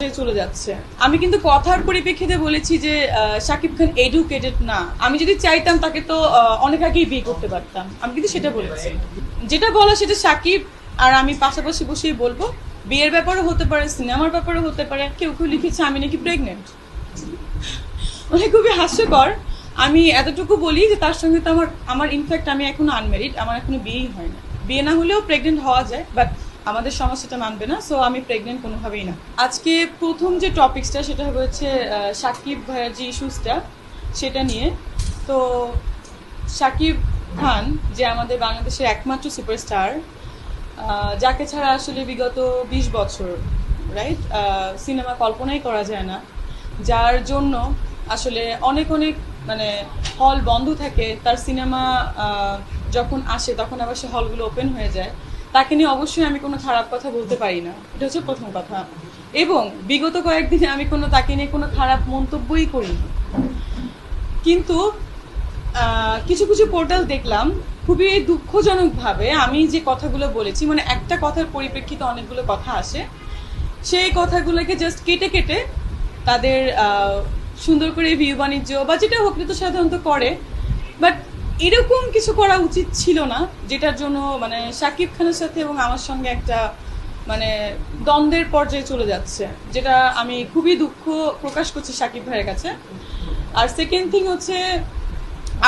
চলে যাচ্ছে। আমি কিন্তু কথার পরিপ্রেক্ষিতে বলেছি যে শাকিব খান এডুকেটেড না। আমি যদি চাইতাম তাকে তো অনেক আগেই বিয়ে করতে পারতাম। আমি কিন্তু সেটা বলেছি। যেটা বলা সেটা শাকিব আর আমি পাশাপাশি বসেই বলবো। বিয়ের ব্যাপারে হতে পারে, সিনেমার ব্যাপারে হতে পারে। কেউ কেউ লিখেছে আমি নাকি প্রেগনেন্ট। মানে খুবই হাস্যকর। আমি এতটুকু বলি যে তার সঙ্গে তো আমার ইনফ্যাক্ট আমি এখনো আনমেরিড, আমার এখনো বিয়েই হয় না। বিয়ে না হলেও প্রেগনেন্ট হওয়া যায়, বাট আমাদের সমাজ সেটা মানবে না, সো আমি প্রেগনেন্ট কোনোভাবেই না। আজকে প্রথম যে টপিকসটা সেটা হচ্ছে শাকিব ভাইয়ের যে ইস্যুসটা সেটা নিয়ে। তো শাকিব খান যে আমাদের বাংলাদেশের একমাত্র সুপারস্টার, যাকে ছাড়া আসলে বিগত 20 বছর রাইট সিনেমা কল্পনাই করা যায় না, যার জন্য আসলে অনেক অনেক মানে হল বন্ধ থাকে, তার সিনেমা যখন আসে তখন আবার সে হলগুলো ওপেন হয়ে যায়। তাকে নিয়ে অবশ্যই আমি কোনো খারাপ কথা বলতে পারি না, এটা হচ্ছে প্রথম কথা। এবং বিগত কয়েকদিনে আমি তাকে নিয়ে কোনো খারাপ মন্তব্যই করিনি। কিন্তু কিছু কিছু পোর্টাল দেখলাম খুবই দুঃখজনকভাবে আমি যে কথাগুলো বলেছি, মানে একটা কথার পরিপ্রেক্ষিতে অনেকগুলো কথা আসে, সেই কথাগুলোকে জাস্ট কেটে কেটে তাদের সুন্দর করে ভিউ বাণিজ্য বা যেটা হোক তো সাধারণত করে, বাট এরকম কিছু করা উচিত ছিল না, যেটার জন্য মানে শাকিব খানের সাথে এবং আমার সঙ্গে একটা মানে দ্বন্দ্বের পর্যায়ে চলে যাচ্ছে, যেটা আমি খুবই দুঃখ প্রকাশ করছি শাকিব ভাইয়ের কাছে। আর সেকেন্ড থিং হচ্ছে,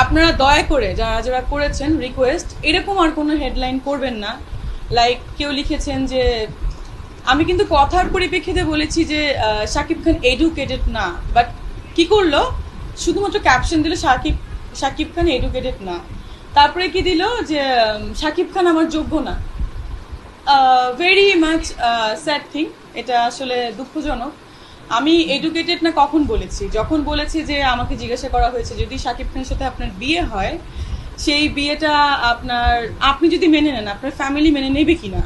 আপনারা দয়া করে যারা যারা করেছেন রিকোয়েস্ট এরকম আর কোনো হেডলাইন করবেন না। লাইক কেউ লিখেছেন যে আমি কিন্তু কথার পরিপ্রেক্ষিতে বলেছি যে শাকিব খান এডুকেটেড না, বাট কি করলো শুধুমাত্র ক্যাপশন দিল শাকিব খান এডুকেটেড না, তারপরে কি দিল যে শাকিব খান আমার যোগ্য না। ভেরি মাচ স্যাড থিং, এটা আসলে দুঃখজনক। আমি এডুকেটেড না কখন বলেছি? যখন বলেছি যে আমাকে জিজ্ঞাসা করা হয়েছে যদি শাকিব খানের সাথে আপনার বিয়ে হয়, সেই বিয়েটা আপনি যদি মেনে নেন আপনার ফ্যামিলি মেনে নেবে কিনা,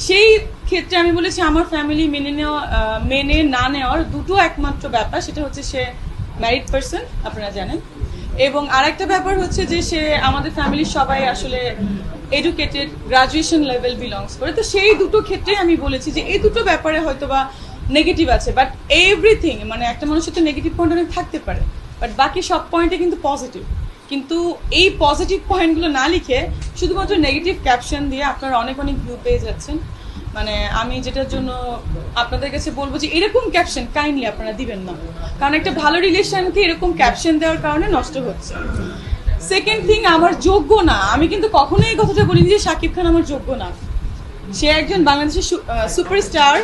সেই ক্ষেত্রে আমি বলেছি আমার ফ্যামিলি মেনে না নেওয়ার দুটো একমাত্র ব্যাপার, সেটা হচ্ছে সে ম্যারিড পার্সন, আপনারা জানেন, এবং আরেকটা ব্যাপার হচ্ছে যে সে আমাদের ফ্যামিলির সবাই আসলে এডুকেটেড, গ্রাজুয়েশন লেভেল বিলংস করে। তো সেই দুটো ক্ষেত্রে আমি বলেছি যে এই দুটো ব্যাপারে হয়তোবা নেগেটিভ আছে, বাট এভরিথিং মানে একটা মানুষের তো নেগেটিভ পয়েন্ট অনেক থাকতে পারে, বাট বাকি সব পয়েন্টে কিন্তু পজিটিভ। কিন্তু এই পজিটিভ পয়েন্টগুলো না লিখে শুধুমাত্র নেগেটিভ ক্যাপশন দিয়ে আপনারা অনেক অনেক ভিউ পেয়ে যাচ্ছেন। মানে আমি যেটার জন্য আপনাদের কাছে বলবো যে এরকম ক্যাপশন কাইন্ডলি আপনারা দিবেন না, কারণ একটা ভালো রিলেশনকে এরকম ক্যাপশন দেওয়ার কারণে নষ্ট হচ্ছে। সেকেন্ড থিং, আমার যোগ্য না, আমি কিন্তু কখনোই এই কথাটা বলিনি যে শাকিব খান আমার যোগ্য না। সে একজন বাংলাদেশের সুপারস্টার,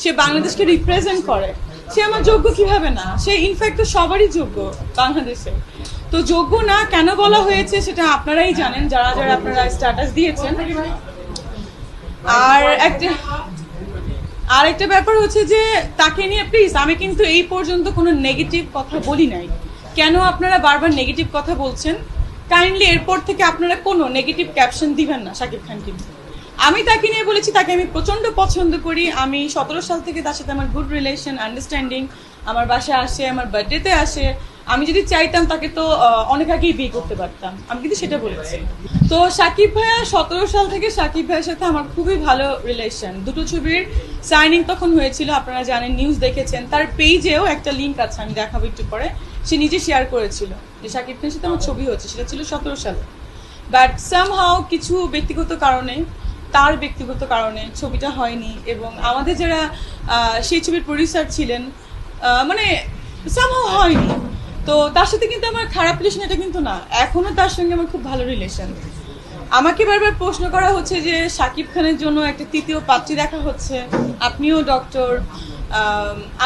সে বাংলাদেশকে রিপ্রেজেন্ট করে, সে আমার যোগ্য কিভাবে না? সে ইনফ্যাক্ট তো সবারই যোগ্য বাংলাদেশে। তো যোগ্য না কেন বলা হয়েছে সেটা আপনারাই জানেন, যারা যারা আপনারা স্ট্যাটাস দিয়েছেন। আর একটা ব্যাপার হচ্ছে যে তাকে নিয়ে প্লিজ, আমি কিন্তু এই পর্যন্ত কোনো নেগেটিভ কথা বলি নাই। কেন আপনারা বারবার নেগেটিভ কথা বলছেন? কাইন্ডলি এরপর থেকে আপনারা কোনো নেগেটিভ ক্যাপশন দিবেন না শাকিব খানকে। আমি তাকে নিয়ে বলেছি তাকে আমি প্রচন্ড পছন্দ করি। আমি 17 সাল থেকে তার সাথে আমার গুড রিলেশন, আন্ডারস্ট্যান্ডিং। আমার বাসায় আসে, আমার বার্থডেতে আসে। আমি যদি চাইতাম তাকে তো অনেক আগেই বিয়ে করতে পারতাম, আমি কিন্তু সেটা বলেছি। তো শাকিব ভাইয়া 17 সাল থেকে শাকিব ভাইয়ের সাথে আমার খুবই ভালো রিলেশন। দুটো ছবির সাইনিং তখন হয়েছিল, আপনারা জানেন, নিউজ দেখেছেন। তার পেজেও একটা লিঙ্ক আছে, আমি দেখাবো একটু পরে। সে নিজে শেয়ার করেছিল যে শাকিব খানের সাথে আমার ছবি হচ্ছে, সেটা ছিল 17 সালে। বাট সামহাও কিছু ব্যক্তিগত কারণে, তার ব্যক্তিগত কারণে ছবিটা হয়নি, এবং আমাদের যারা সেই ছবির প্রডিউসার ছিলেন মানে সামহাও হয়নি। তো তার সাথে কিন্তু আমার খারাপ রিলেশন এটা কিন্তু না, এখনো তার সঙ্গে আমার খুব ভালো রিলেশন। আমাকে বারবার প্রশ্ন করা হচ্ছে যে শাকিব খানের জন্য একটা তৃতীয় পাত্রী দেখা হচ্ছে, আপনিও ডক্টর,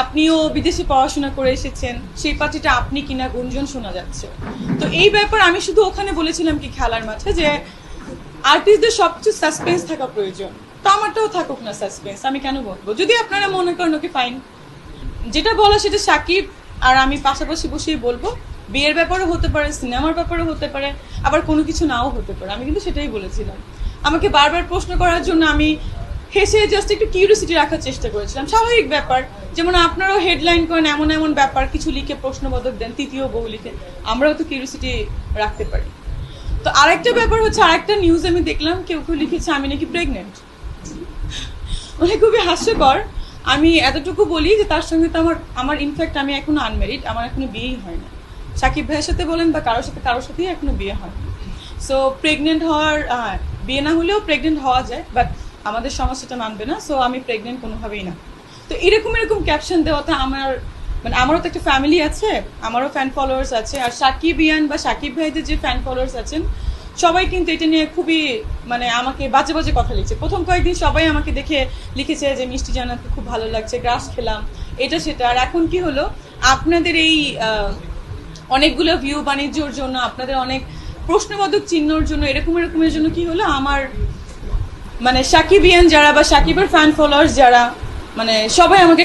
আপনিও বিদেশে পড়াশোনা করে এসেছেন, সেই পাত্রীটা আপনি কিনা গুঞ্জন শোনা যাচ্ছে। তো এই ব্যাপার আমি শুধু ওখানে বলেছিলাম কি খেলার মাঠে যে আর্টিস্টদের সবকিছু সাসপেন্স থাকা প্রয়োজন, তো আমারটাও থাকুক না সাসপেন্স। আমি কেন বলবো? যদি আপনারা মনে করেন ওকে ফাইন, যেটা বলা সেটা শাকিব আর আমি পাশাপাশি বসেই বলবো। বিয়ের ব্যাপারে হতে পারে, সিনেমার ব্যাপারে হতে পারে, আবার কোনো কিছু নাও হতে পারে, আমি কিন্তু সেটাই বলেছিলাম। আমাকে বারবার প্রশ্ন করার জন্য আমি হেসে জাস্ট একটু কিউরিওসিটি রাখার চেষ্টা করেছিলাম, স্বাভাবিক ব্যাপার। যেমন আপনারাও হেডলাইন করেন এমন এমন ব্যাপার, কিছু লিখে প্রশ্নবোধক দেন, তৃতীয় বউ লিখে, আমরাও তো কিউরিওসিটি রাখতে পারি। তো আরেকটা ব্যাপার হচ্ছে, আরেকটা নিউজ আমি দেখলাম কেউ কেউ লিখেছে আমি নাকি প্রেগনেন্ট। মানে খুবই হাস্যকর। আমি এতটুকু বলি যে তার সঙ্গে তো আমার ইনফ্যাক্ট আমি এখনো আনমেরিড, আমার এখনো বিয়েই হয় না। সাকিব ভাইয়ের সাথে বলেন বা কারোর সাথেই এখনো বিয়ে হয়। সো প্রেগনেন্ট হওয়ার বিয়ে না হলেও প্রেগনেন্ট হওয়া যায়, বাট আমাদের সমাজ সেটা মানবে না। সো আমি প্রেগনেন্ট কোনোভাবেই না। তো এরকম ক্যাপশন দেওয়াতে আমারও তো একটা ফ্যামিলি আছে, আমারও ফ্যান ফলোয়ার্স আছে। আর সাকিব ইয়ান বা সাকিব ভাইদের যে ফ্যান ফলোয়ার্স আছেন সবাই কিন্তু এটা নিয়ে খুবই আমাকে বাজে বাজে কথা লিখছে। প্রথম কয়েকদিন সবাই আমাকে দেখে লিখেছে যে মিষ্টি জান্নাতকে খুব ভালো লাগছে, গ্রাস খেলাম, এটা সেটা। আর এখন কি হলো, আপনাদের এই অনেকগুলো ভিউ বাণিজ্যর জন্য, আপনাদের অনেক প্রশ্নবোধক চিহ্নর জন্য, এরকমের জন্য কি হলো, আমার সাকিবিয়ান যারা বা সাকিবের ফ্যান ফলোয়ার্স যারা সবাই আমাকে